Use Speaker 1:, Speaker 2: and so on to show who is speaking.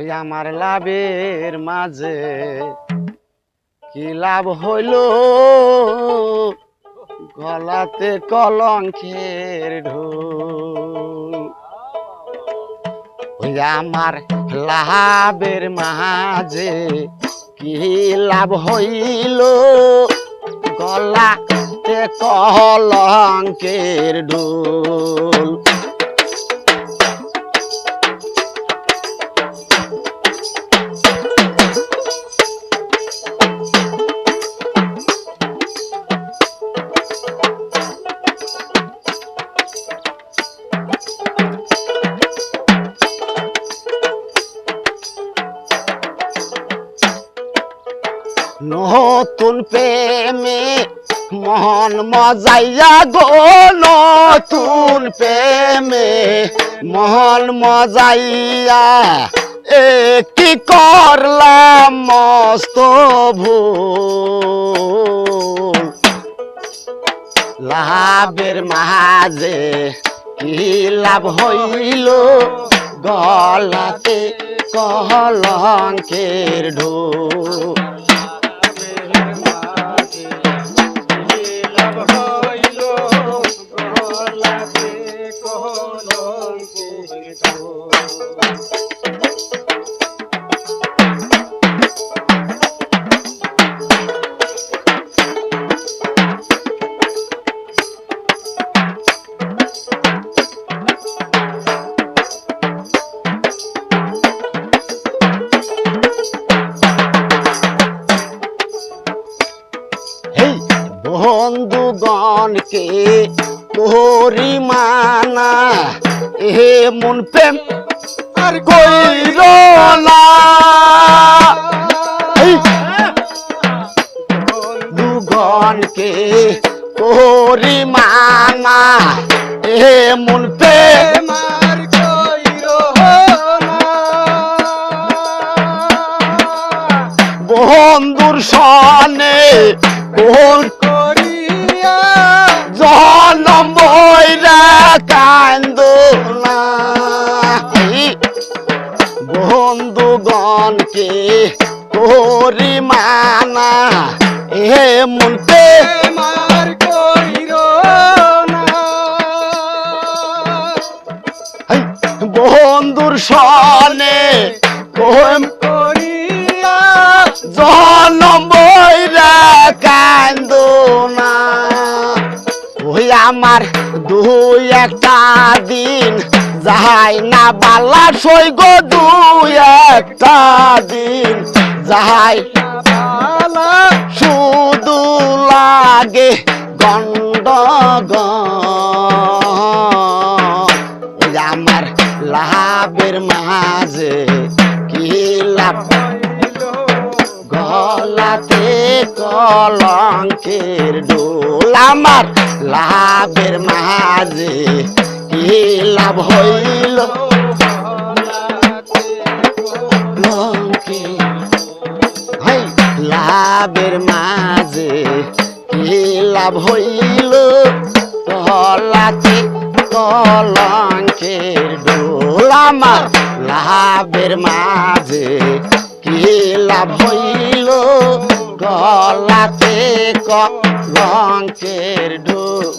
Speaker 1: ওই আমার লাভের মাঝে কি লাভ হইল, গলাতে কলঙ্কের ঢোল। ওই আমার লাভের মাঝে কি লাভ হইল, গলাতে কলঙ্কের ঢোল। নতুন প্রেমে মন মজাইয়া গো, নতুন প্রেমে মন মজাইয়া কি করলাম মস্ত ভুল। লাভের মাঝে কি লাভ হইল, গলাতে কলঙ্কের ঢোল। বন্ধুগণকে পরিমানা এমন প্রেম আর কইর না। বন্ধুগণকে পরিমানা এমন প্রেম আর কইর না। বন্ধুর সনে কোন জনম বইরা কান্দনা। বন্ধুগণকে পরিমানা এমন প্রেম আর কইর না। বন্ধুর সনে কোন করিয়া জনম বইরা কান্দনা। ওই আমার দুই একটা দিন যাই না বালা সই গো, দুই একটা দিন যাই না বালা, শুধু লাগে গন্ডগোল। ওই আমার লাভের মাঝে কি লাভ, গলাতে কলঙ্কের ঢোল। আমার লাভের মাঝে কি লাভ হইল, লাভের মাঝে কি লাভ হইল, গলাতে কলঙ্কের ঢোল। আমার লাভের মাঝে কি লাভ হইল, গলাতে কলঙ্কের ঢোল।